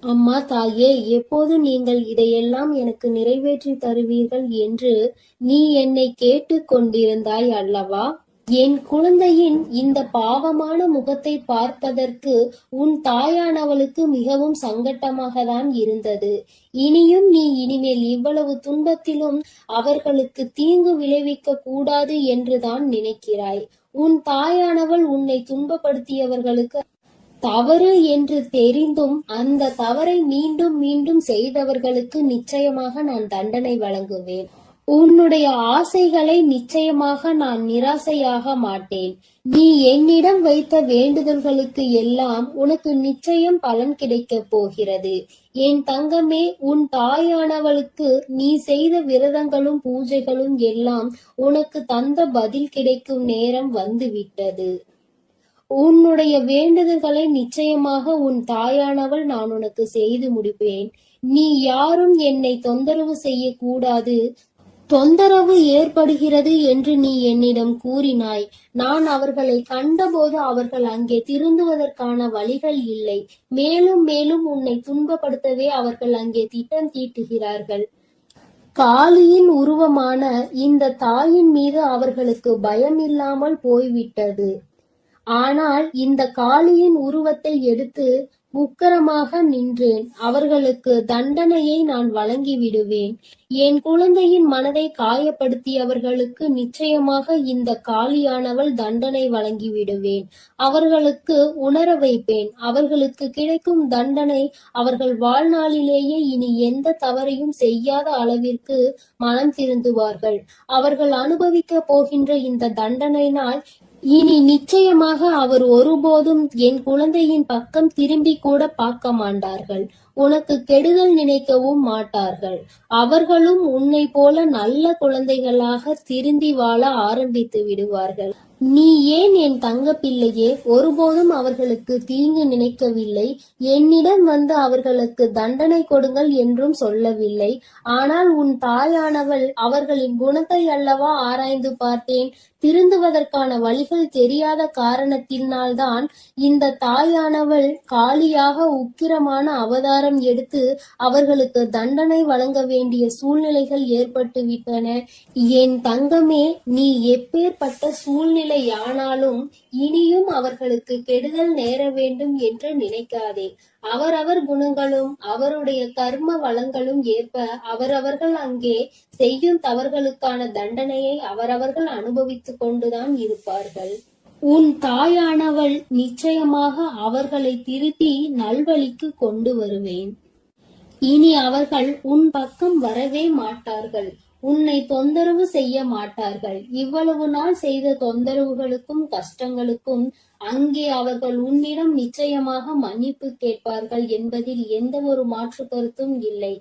அம்மா தாயே, எப்போது நீங்கள் இதையெல்லாம் எனக்கு நிறைவேற்றி தருவீர்கள் என்று நீ என்னை கேட்டுக் கொண்டிருந்தாய் அல்லவா? என் குழந்தையின் இந்த பாவமான முகத்தை பார்ப்பதற்கு உன் தாயானவளுக்கு மிகவும் சங்கட்டமாக தான் இருந்தது. இனியும் நீ இனிமேல் இவ்வளவு துன்பத்திலும் அவர்களுக்கு தீங்கு விளைவிக்க கூடாது என்றுதான் நினைக்கிறாய். உன் தாயானவள் உன்னை துன்பப்படுத்தியவர்களுக்கு தவறு என்று தெரிந்தும் அந்த தவறை மீண்டும் மீண்டும் செய்தவர்களுக்கு நிச்சயமாக நான் தண்டனை வழங்குவேன். உன்னுடைய ஆசைகளை நிச்சயமாக நான் நிராசையாக மாட்டேன். நீ என்னிடம் வைத்த வேண்டுதல்களுக்கு எல்லாம் உனக்கு நிச்சயம் பலன் கிடைக்கப் போகிறது. என் தங்கமே, உன் தாயானவளுக்கு நீ செய்த விரதங்களும் பூஜைகளும் எல்லாம் உனக்கு தந்த பதில் கிடைக்கும் நேரம் வந்துவிட்டது. உன்னுடைய வேண்டுதல்களை நிச்சயமாக உன் தாயானவள் நான் உனக்கு செய்து முடிப்பேன். நீ யாரும் என்னை தொந்தரவு செய்யக்கூடாது, தொந்தரவு ஏற்படுகிறது என்று நீ என்னிடம் கூறினாய். நான் அவர்களை கண்டபோது அவர்கள் அங்கே திருந்துவதற்கான வழிகள் இல்லை. மேலும் மேலும் உன்னை துன்பப்படுத்தவே அவர்கள் அங்கே திட்டம் தீட்டுகிறார்கள். காளியின் உருவமான இந்த தாயின் மீது அவர்களுக்கு பயம் இல்லாமல் போய்விட்டது. ஆனால் இந்த காளியின் உருவத்தை எடுத்து உக்கிரமாக நின்றேன். அவர்களுக்கு தண்டனையை நான் வழங்கி விடுவேன். என் குழந்தையின் மனதை காயப்படுத்தியவர்களுக்கு நிச்சயமாக இந்த காளியானவள் தண்டனை வழங்கி விடுவேன். அவர்களுக்கு உணர வைப்பேன். அவர்களுக்கு கிடைக்கும் தண்டனை அவர்கள் வாழ்நாளிலேயே இனி எந்த தவறையும் செய்யாத அளவிற்கு மனம் திருந்துவார்கள். அவர்கள் அனுபவிக்க போகின்ற இந்த தண்டனையினால் இனி நிச்சயமாக அவர் ஒருபோதும் என் குழந்தையின் பக்கம் திரும்பி கூட பார்க்க மாட்டார்கள். உனக்கு கெடுதல் நினைக்கவும் மாட்டார்கள். அவர்களும் உன்னை போல நல்ல குழந்தைகளாக திருந்தி வாழ ஆரம்பித்து விடுவார்கள். நீ ஏன் என் தங்க பிள்ளையே ஒருபோதும் அவர்களுக்கு தீங்கு நினைக்கவில்லை. என்னிடம் வந்து அவர்களுக்கு தண்டனை கொடுங்கள் என்றும் சொல்லவில்லை. ஆனால் உன் தாயானவள் அவர்களின் குணத்தை அல்லவா ஆராய்ந்து பார்த்தேன். திருந்துவதற்கான வழிகள் தெரியாத காரணத்தினால்தான் இந்த தாயானவள் காளியாக உக்கிரமான அவதாரம் எடுத்து அவர்களுக்கு தண்டனை வழங்க வேண்டிய சூழ்நிலைகள் ஏற்பட்டு விட்டன. என் தங்கமே, நீ எப்பேற்பட்ட சூழ்நிலையானாலும் இனியும் அவர்களுக்கு கெடுதல் நேர வேண்டும் என்று நினைக்காதே. அவரவர் குணங்களும் அவருடைய கர்ம வளங்களும் ஏற்ப அவரவர்கள் அங்கே செய்யும் தவறுகளுக்கான தண்டனையை அவரவர்கள் அனுபவித்துக் கொண்டுதான் இருப்பார்கள். உன் தாயானவள் நிச்சயமாக அவர்களை திருத்தி நல்வழிக்கு கொண்டு வருவேன். இனி அவர்கள் உன் பக்கம் வரவே மாட்டார்கள். உன்னை தொந்தரவு செய்ய மாட்டார்கள். இவ்வளவு நாள் செய்த தொந்தரவுகளுக்கும் கஷ்டங்களுக்கும் அங்கே அவர்கள் உன்னிடம் நிச்சயமாக மன்னிப்பு கேட்பார்கள் என்பதில் எந்த ஒரு மாற்று கருத்தும் இல்லை.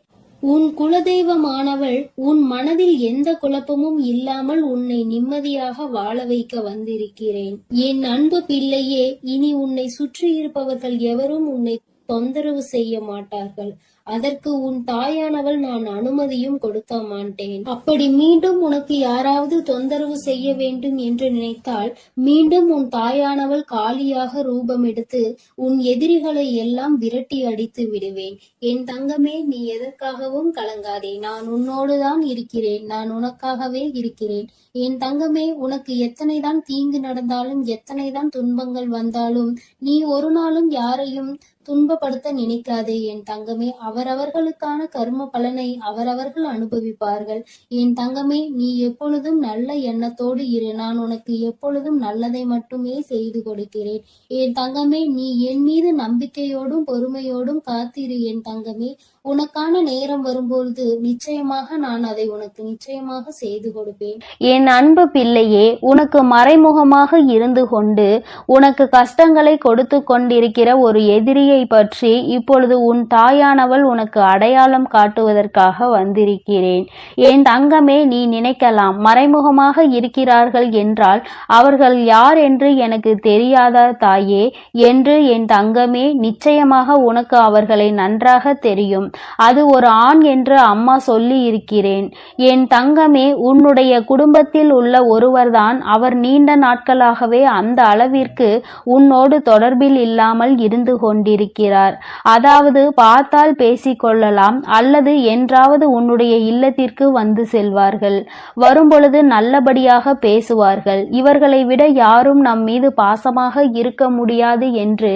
உன் குலதெய்வமானவள் உன் மனதில் எந்த குழப்பமும் இல்லாமல் உன்னை நிம்மதியாக வாழ வைக்க வந்திருக்கிறேன். என் அன்பு பிள்ளையே, இனி உன்னை சுற்றி இருப்பவர்கள் எவரும் உன்னை தொந்தரவு செய்ய மாட்டார்கள். அதற்கு உன் தாயானவள் நான் அனுமதியும் கொடுக்க மாட்டேன். அப்படி மீண்டும் உனக்கு யாராவது தொந்தரவு செய்ய வேண்டும் என்று நினைத்தால் மீண்டும் உன் தாயானவள் காளியாக ரூபம் எடுத்து உன் எதிரிகளை எல்லாம் விரட்டி அடித்து விடுவேன். என் தங்கமே, நீ எதற்காகவும் கலங்காதே. நான் உன்னோடுதான் இருக்கிறேன். நான் உனக்காகவே இருக்கிறேன். என் தங்கமே, உனக்கு எத்தனைதான் தீங்கு நடந்தாலும் எத்தனைதான் துன்பங்கள் வந்தாலும் நீ ஒரு நாளும் யாரையும் துன்பப்படுத்த நினைக்காதே என் தங்கமே. அவரவர்களுக்கான கர்ம பலனை அவரவர்கள் அனுபவிப்பார்கள். என் தங்கமே, நீ எப்பொழுதும் நல்ல எண்ணத்தோடு இரு. நான் உனக்கு எப்பொழுதும் நல்லதை மட்டுமே செய்து கொடுக்கிறேன். என் தங்கமே, நீ என் மீது நம்பிக்கையோடும் பொறுமையோடும் காத்திரு என் தங்கமே. உனக்கான நேரம் வரும்பொழுது நிச்சயமாக நான் அதை உனக்கு நிச்சயமாக செய்து கொடுப்பேன். என் அன்பு பிள்ளையே, உனக்கு மறைமுகமாக இருந்து கொண்டு உனக்கு கஷ்டங்களை கொடுத்து கொண்டிருக்கிற ஒரு எதிரியை பற்றி இப்பொழுது உன் தாயானவள் உனக்கு அடையாளம் காட்டுவதற்காக வந்திருக்கிறேன். என் தங்கமே, நீ நினைக்கலாம், மறைமுகமாக இருக்கிறார்கள் என்றால் அவர்கள் யார் என்று எனக்கு தெரியாதா தாயே என்று. என் தங்கமே, நிச்சயமாக உனக்கு அவர்களை நன்றாக தெரியும். அது ஒரு ஆண் என்று அம்மா சொல்லி இருக்கிறேன். என் தங்கமே, உன்னுடைய குடும்பத்தில் உள்ள ஒருவர்தான். அவர் நீண்ட நாட்களாகவே அந்த அளவிற்கு உன்னோடு தொடர்பில் இல்லாமல் இருந்து கொண்டிருக்கிறார். அதாவது பார்த்தால் பேசிக்கொள்ளலாம், அல்லது என்றாவது உன்னுடைய இல்லத்திற்கு வந்து செல்வார்கள். வரும்பொழுது நல்லபடியாக பேசுவார்கள். இவர்களை விட யாரும் நம் மீது பாசமாக இருக்க முடியாது என்று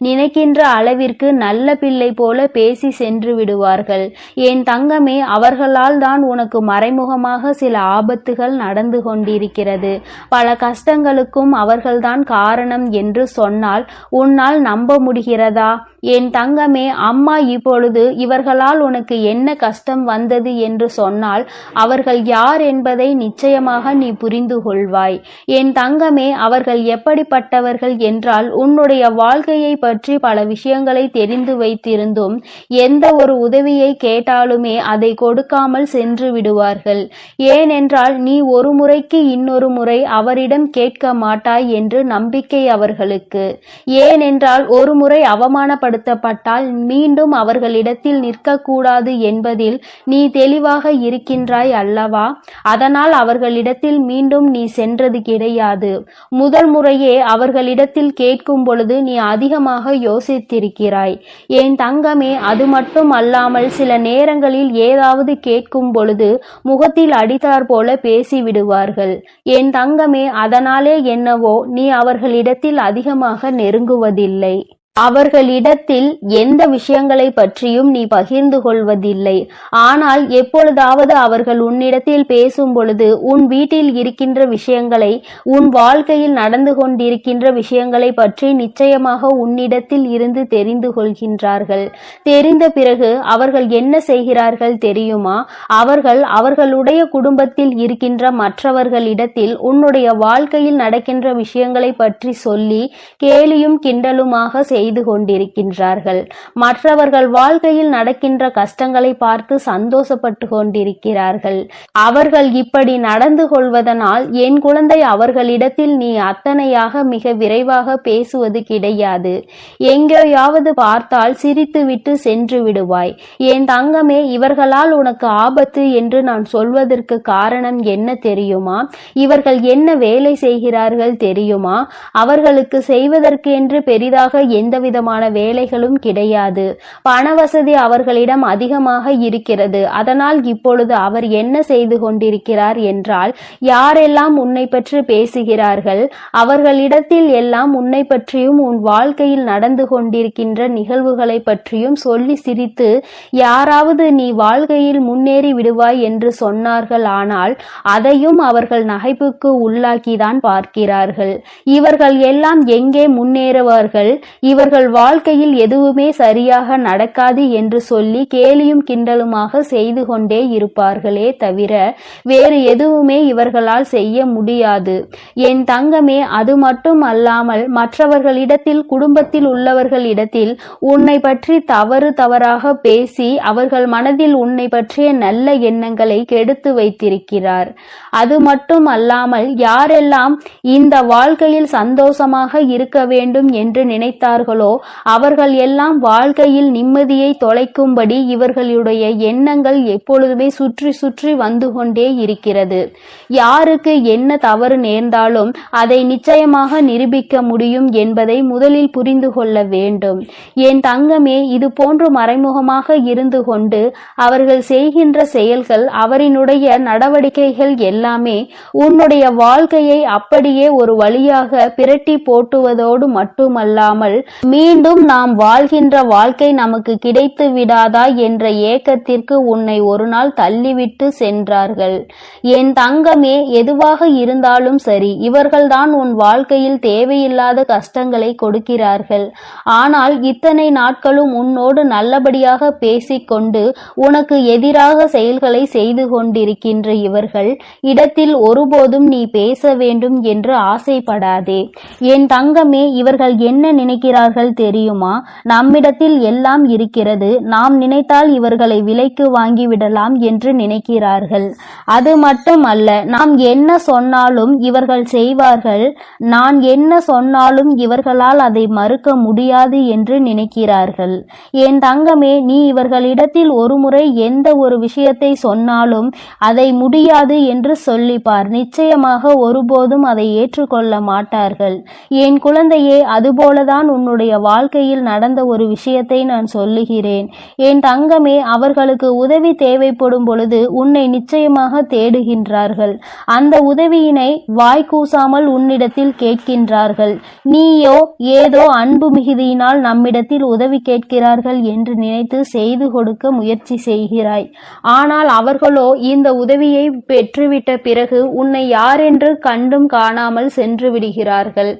நினைக்கின்ற அளவிற்கு நல்ல பிள்ளை போல பேசி சென்று விடுவார்கள். என் தங்கமே, அவர்களால் தான் உனக்கு மறைமுகமாக சில ஆபத்துகள் நடந்து கொண்டிருக்கிறது. பல கஷ்டங்களுக்கும் அவர்கள்தான் காரணம் என்று சொன்னால் உன்னால் நம்ப முடிகிறதா? என் தங்கமே, அம்மா இப்பொழுது இவர்களால் உனக்கு என்ன கஷ்டம் வந்தது என்று சொன்னால் அவர்கள் யார் என்பதை நிச்சயமாக நீ புரிந்து கொள்வாய். என் தங்கமே, அவர்கள் எப்படிப்பட்டவர்கள் என்றால் உன்னுடைய வாழ்க்கையை பற்றி பல விஷயங்களை தெரிந்து வைத்திருந்தும் எந்த ஒரு உதவியை கேட்டாலுமே அதை கொடுக்காமல் சென்று விடுவார்கள். ஏனென்றால் நீ ஒரு முறைக்கு இன்னொரு முறை அவரிடம் கேட்க மாட்டாய் என்று நம்பிக்கை அவர்களுக்கு. ஏனென்றால் ஒரு முறை அவமானப்பட கட்டுப்படுத்தப்பட்டால் மீண்டும் அவர்களிடத்தில் நிற்கக்கூடாது என்பதில் நீ தெளிவாக இருக்கின்றாய் அல்லவா? அதனால் அவர்களிடத்தில் மீண்டும் நீ சென்றது கிடையாது. முதல் முறையே அவர்களிடத்தில் கேட்கும் பொழுது நீ அதிகமாக யோசித்திருக்கிறாய். என் தங்கமே, அது மட்டும் அல்லாமல் சில நேரங்களில் ஏதாவது கேட்கும் பொழுது முகத்தில் அடித்தாற் போல பேசிவிடுவார்கள். என் தங்கமே, அதனாலே என்னவோ நீ அவர்களிடத்தில் அதிகமாக நெருங்குவதில்லை. அவர்களிடத்தில் எந்த விஷயங்களை பற்றியும் நீ பகிர்ந்து கொள்வதில்லை. ஆனால் எப்பொழுதாவது அவர்கள் உன்னிடத்தில் பேசும் பொழுது உன் வீட்டில் இருக்கின்ற விஷயங்களை, உன் வாழ்க்கையில் நடந்து கொண்டிருக்கின்ற விஷயங்களை பற்றி நிச்சயமாக உன்னிடத்தில் இருந்து தெரிந்து கொள்கின்றார்கள். தெரிந்த பிறகு அவர்கள் என்ன செய்கிறார்கள் தெரியுமா? அவர்களுடைய குடும்பத்தில் இருக்கின்ற மற்றவர்களிடத்தில் உன்னுடைய வாழ்க்கையில் நடக்கின்ற விஷயங்களை பற்றி சொல்லி கேலியும் கிண்டலுமாக செய்து கொண்டிருக்கின்றார்கள். மற்றவர்கள் வாழ்க்கையில் நடக்கின்ற கஷ்டங்களை பார்த்து சந்தோஷப்பட்டு கொண்டிருக்கிறார்கள். அவர்கள் இப்படி நடந்து கொள்வதனால் என் குழந்தை, அவர்களிடத்தில் நீ அத்தனையாக மிக விரைவாக பேசுவது கிடையாது. எங்கேயாவது பார்த்தால் சிரித்துவிட்டு சென்று விடுவாய். என் தங்கமே, இவர்களால் உனக்கு ஆபத்து என்று நான் சொல்வதற்கு காரணம் என்ன தெரியுமா? இவர்கள் என்ன வேலை செய்கிறார்கள் தெரியுமா? அவர்களுக்கு செய்வதற்கு என்று பெரிதாக எந்த விதமான வேலைகளும் கிடையாது. பண வசதி அவர்களிடம் அதிகமாக இருக்கிறது. அதனால் இப்பொழுது அவர் என்ன செய்து கொண்டிருக்கிறார் என்றால், யாரெல்லாம் உன்னை பற்றி பேசுகிறார்கள் அவர்களிடத்தில் எல்லாம் உன்னை பற்றியும் உன் வாழ்க்கையில் நடந்து கொண்டிருக்கின்ற நிகழ்வுகளை பற்றியும் சொல்லி சிரித்து, யாராவது நீ வாழ்க்கையில் முன்னேறி விடுவாய் என்று சொன்னார்கள். ஆனால் அதையும் அவர்கள் நகைப்புக்கு உள்ளாக்கிதான் பார்க்கிறார்கள். இவர்கள் எல்லாம் எங்கே முன்னேறுவார்கள்? இவர்கள் வாழ்க்கையில் எதுவுமே சரியாக நடக்காது என்று சொல்லி கேலியும் கிண்டலுமாக செய்து கொண்டே இருப்பார்களே தவிர வேறு எதுவுமே இவர்களால் செய்ய முடியாது. என் தங்கமே, அது மட்டும் அல்லாமல் மற்றவர்களிடத்தில், குடும்பத்தில் உள்ளவர்களிடத்தில் உன்னை பற்றி தவறாக பேசி அவர்கள் மனதில் உன்னை பற்றிய நல்ல எண்ணங்களை கெடுத்து வைத்திருக்கிறார். அது மட்டும் அல்லாமல் யாரெல்லாம் இந்த வாழ்க்கையில் சந்தோஷமாக இருக்க வேண்டும் என்று நினைத்தார்களோ அவர்கள் எல்லாம் வாழ்க்கையில் நிம்மதியை தொலைக்கும்படி இவர்களுடைய எண்ணங்கள் எப்பொழுதுமே சுற்றி சுற்றி வந்து கொண்டே இருக்கிறது. யாருக்கு என்ன தவறு நேர்ந்தாலும் அதை நிச்சயமாக நிரூபிக்க முடியும் என்பதை முதலில் புரிந்து கொள்ள வேண்டும். என் தங்கமே, இது போன்று மறைமுகமாக இருந்து கொண்டு அவர்கள் செய்கின்ற செயல்கள், அவரினுடைய நடவடிக்கைகள் எல்லாமே உன்னுடைய வாழ்க்கையை அப்படியே ஒரு வழியாக பிரட்டி போட்டுவதோடு மட்டுமல்லாமல் மீண்டும் நாம் வாழ்கின்ற வாழ்க்கை நமக்கு கிடைத்து விடாதா என்ற ஏக்கத்திற்கு உன்னை ஒரு நாள் தள்ளிவிட்டு சென்றார்கள். என் தங்கமே, எதுவாக இருந்தாலும் சரி, இவர்கள்தான் உன் வாழ்க்கையில் தேவையில்லாத கஷ்டங்களை கொடுக்கிறார்கள். ஆனால் இத்தனை நாட்களும் உன்னோடு நல்லபடியாக பேசிக்கொண்டு உனக்கு எதிராக செயல்களை செய்து கொண்டிருக்கின்ற இவர்கள் இடத்தில் ஒருபோதும் நீ பேச வேண்டும் என்று ஆசைப்படாதே. என் தங்கமே, இவர்கள் என்ன நினைக்கிறார்கள் தெரியுமா? நம்மிடத்தில் எல்லாம் இருக்கிறது, நாம் நினைத்தால் இவர்களை விலைக்கு வாங்கிவிடலாம் என்று நினைக்கிறார்கள். அது மட்டுமல்ல, நாம் என்ன சொன்னாலும் இவர்கள் செய்வார்கள், நான் என்ன சொன்னாலும் இவர்களால் அதை மறுக்க முடியாது என்று நினைக்கிறார்கள். என் தங்கமே, நீ இவர்களிடத்தில் ஒருமுறை எந்த ஒரு விஷயத்தை சொன்னாலும் அதை முடியாது என்று சொல்லிப்பார். நிச்சயமாக ஒருபோதும் அதை ஏற்றுக்கொள்ள மாட்டார்கள். என் குழந்தையே, அதுபோலதான் உன்னுடைய வாழ்க்கையில் நடந்த ஒரு விஷயத்தை நான் சொல்லுகிறேன். என் தங்கமே, அவர்களுக்கு உதவி தேவைப்படும் பொழுது உன்னை நிச்சயமாக தேடுகின்றார்கள். அந்த உதவியினை வாய்க்கூசாமல் உன்னிடத்தில் கேட்கின்றார்கள். நீயோ ஏதோ அன்பு மிகுதியினால் நம்மிடத்தில் உதவி கேட்கிறார்கள் என்று நினைத்து செய்து கொடுக்க முயற்சி செய்கிறாய். ஆனால் அவர்களோ இந்த உதவியை பெற்றுவிட்ட பிறகு உன்னை யாரென்று கண்டும் காணாமல் சென்று விடுகிறார்கள்.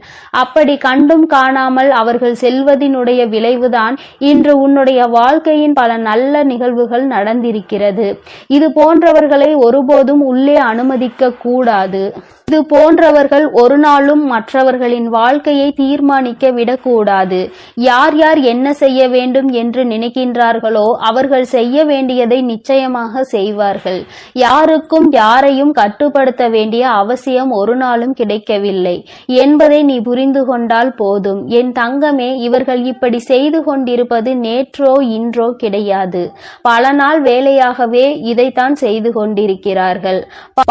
அப்படி கண்டும் காணாமல் அவர்கள் செல்வதினுடைய விளைவுதான் இன்று உன்னுடைய வாழ்க்கையின் பல நல்ல நிகழ்வுகள் நடந்திருக்கிறது. இது போன்றவர்களை ஒருபோதும் உள்ளே அனுமதிக்க கூடாது. இது போன்றவர்கள் ஒரு நாளும் மற்றவர்களின் வாழ்க்கையை தீர்மானிக்க விடக்கூடாது. யார் யார் என்ன செய்ய வேண்டும் என்று நினைக்கின்றார்களோ அவர்கள் செய்ய வேண்டியதை நிச்சயமாக செய்வார்கள். யாருக்கும் யாரையும் கட்டுப்படுத்த வேண்டிய அவசியம் ஒரு நாளும் கிடைக்கவில்லை என்பதை நீ புரிந்து கொண்டால் போதும். என் தங்கமே, தங்கமே, இவர்கள் இப்படி செய்து கொண்டிருப்பது நேற்றோ இன்றோ கிடையாது. பல நாள் வேலையாகவே இதைத்தான் செய்து கொண்டிருக்கிறார்கள்.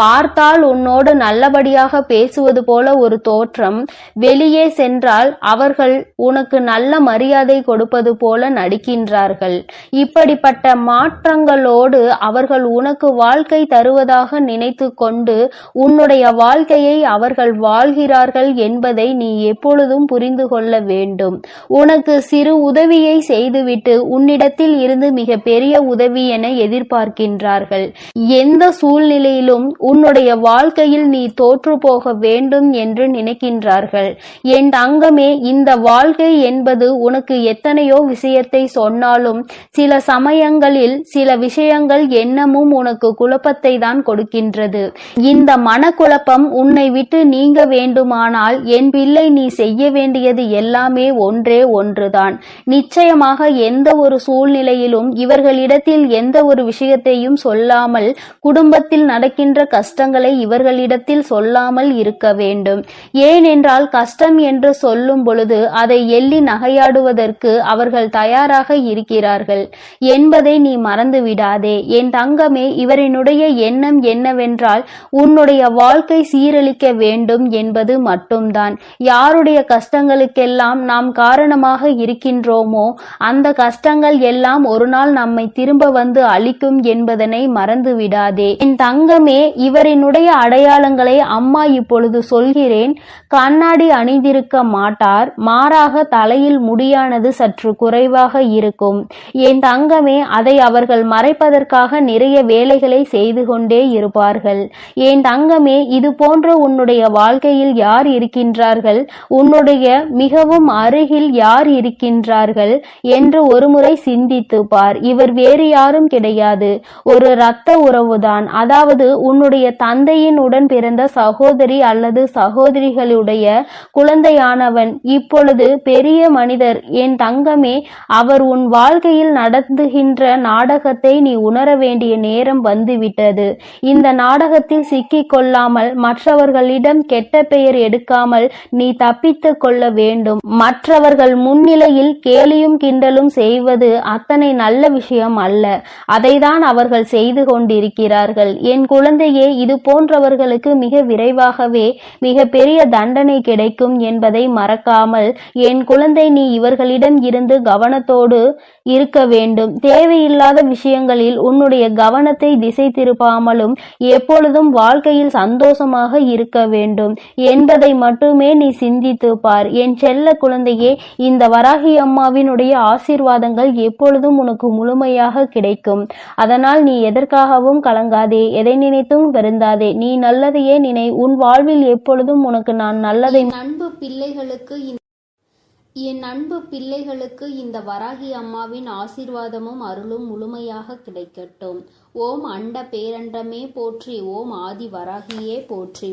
பார்த்தால் உன்னோடு நல்லபடியாக பேசுவது போல ஒரு தோற்றம், வெளியே சென்றால் அவர்கள் உனக்கு நல்ல மரியாதை கொடுப்பது போல நடிக்கின்றார்கள். இப்படிப்பட்ட மாற்றங்களோடு அவர்கள் உனக்கு வாழ்க்கை தருவதாக நினைத்து கொண்டு உன்னுடைய வாழ்க்கையை அவர்கள் வாழ்கிறார்கள் என்பதை நீ எப்பொழுதும் புரிந்து கொள்ள வேண்டும். உனக்கு சிறு உதவியை செய்துவிட்டு உன்னிடத்தில் இருந்து மிக பெரிய உதவி என எதிர்பார்க்கின்றார்கள். எந்த சூழ்நிலையிலும் உன்னுடைய வாழ்க்கையில் நீ தோற்று போக வேண்டும் என்று நினைக்கின்றார்கள். என் தங்கமே, இந்த வாழ்க்கை என்பது உனக்கு எத்தனையோ விஷயத்தை சொன்னாலும் சில சமயங்களில் சில விஷயங்கள் எண்ணமும் உனக்கு குழப்பத்தை தான் கொடுக்கின்றது. இந்த மனக்குழப்பம் உன்னை விட்டு நீங்க வேண்டுமானால் என் பிள்ளை, நீ செய்ய வேண்டியது எல்லாமே ஒன்றே ஒன்றுதான். நிச்சயமாக எந்த ஒரு சூழ்நிலையிலும் இவர்களிடத்தில் எந்த ஒரு விஷயத்தையும் சொல்லாமல், குடும்பத்தில் நடக்கின்ற கஷ்டங்களை இவர்களிடத்தில் சொல்லாமல் இருக்க வேண்டும். ஏனென்றால் கஷ்டம் என்று சொல்லும் பொழுது அதை எள்ளி நகையாடுவதற்கு அவர்கள் தயாராக இருக்கிறார்கள் என்பதை நீ மறந்து விடாதே. என் தங்கமே, இவரினுடைய எண்ணம் என்னவென்றால் உன்னுடைய வாழ்க்கை சீரழிக்க வேண்டும் என்பது மட்டும்தான். யாருடைய கஷ்டங்களுக்கெல்லாம் நாம் காரணமாக இருக்கின்றோமோ அந்த கஷ்டங்கள் எல்லாம் ஒரு நாள் நம்மை திரும்ப வந்து அழிக்கும் என்பதனை மறந்து விடாதே. என் தங்கமே, இவரினுடைய அடையாளங்களை அம்மா இப்பொழுது சொல்கிறேன். கண்ணாடி அணிந்திருக்க மாட்டார், மாறாக தலையில் முடியானது சற்று குறைவாக இருக்கும். என் தங்கமே, அதை அவர்கள் மறைப்பதற்காக நிறைய வேலைகளை செய்து கொண்டே இருப்பார்கள். என் தங்கமே, இது போன்ற உன்னுடைய வாழ்க்கையில் யார் இருக்கின்றார்கள், உன்னுடைய மிகவும் அருகில் யார் இருக்கின்றார்கள் என்று ஒருமுறை சிந்தித்து பார். இவர் வேறு யாரும் கிடையாது, ஒரு இரத்த உறவுதான். அதாவது உன்னுடைய தந்தையின் உடன் பிறந்த சகோதரி அல்லது சகோதரிகளுடைய குழந்தையானவன் இப்பொழுது பெரிய மனிதர். என் தங்கமே, அவர் உன் வாழ்க்கையில் நடந்துகின்ற நாடகத்தை நீ உணர வேண்டிய நேரம் வந்துவிட்டது. இந்த நாடகத்தில் சிக்கிக் கொள்ளாமல், மற்றவர்களிடம் கெட்ட பெயர் எடுக்காமல் நீ தப்பித்துக் கொள்ள வேண்டும். மற்றவர்கள் முன்னிலையில் கேலியும் கிண்டலும் செய்வது அத்தனை நல்ல விஷயம் அல்ல. அதைதான் அவர்கள் செய்து கொண்டிருக்கிறார்கள். என் குழந்தையே, இது போன்றவர்களுக்கு மிக விரைவாகவே மிக பெரிய தண்டனை கிடைக்கும் என்பதை மறக்காமல் என் குழந்தை, நீ இவர்களிடம் இருந்து கவனத்தோடு இருக்க வேண்டும். தேவையில்லாத விஷயங்களில் உன்னுடைய கவனத்தை திசை திருப்பாமலும் எப்பொழுதும் வாழ்க்கையில் சந்தோஷமாக இருக்க வேண்டும் என்பதை மட்டுமே நீ சிந்தித்து பார். என் செல்ல குழந்தையே, இந்த வராகி அம்மாவினுடைய ஆசீர்வாதங்கள் எப்பொழுதும் உனக்கு முழுமையாக கிடைக்கும். அதனால் நீ எதற்காகவும் கலங்காதே, எதை நினைத்தும் வருந்தாதே. நீ நல்லதையே நினை. உன் வாழ்வில் எப்பொழுதும் உனக்கு நான் நல்லதை. என் அன்பு பிள்ளைகளுக்கு இந்த வராகி அம்மாவின் ஆசீர்வாதமும் அருளும் முழுமையாக கிடைக்கட்டும். ஓம் அண்ட பேரண்டமே போற்றி, ஓம் ஆதி வராகியே போற்றி.